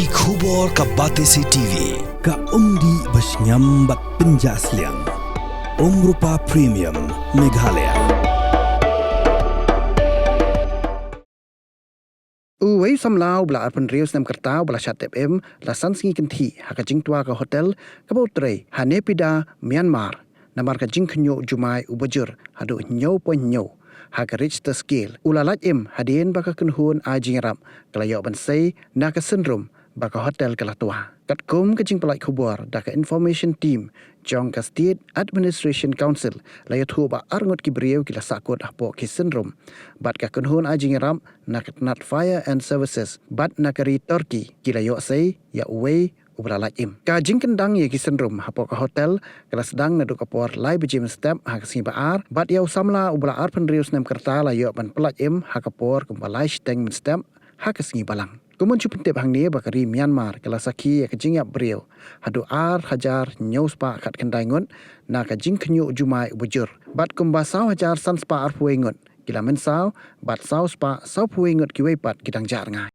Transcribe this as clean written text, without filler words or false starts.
ki khubor ka Batese TV ka umdi basnyam bak penjaslian Rupa Premium Meghalaya. Uway samlau bela arpan rius nam kertau bela chat FM la sansingi kenti haka jing tua ka hotel ka bautre Hanepida Myanmar namar ka jing khnyo jumai ubajur hadu nyo po nyo haka Richter scale ulalat hadien baka kunhun a jingrap kalayo bansai na ka syndrome baka hotel kala tua kat kum ka jing pelai khubor da ka information team jong ka State Administration Council layo thu ba arngot ki brieu ki la sakot apo ki syndrome bat ka kunhun a jingrap na ka nat fire and services bat na ka ri Turkey ki layo sai ya uway ubaralat ka jing kendang ye ki syndrome hapo ka hotel kala sedang na du kapor lai bejim step ha ka singi baar bat yau samla ubarar penrius nem kerta layo ban pelat hakapor kumbalai steng min step ha ka singi balang kumun chupentep hang ni bakari Myanmar kala saki ka jing yap brio hadu hajar news pa kat kendai ngot na ka jing khnyu jumai ubujur bat kumba saw hajar sans pa ar puengot kila men saw bat saw spa saw puengot ki wei pat kidang jar ngai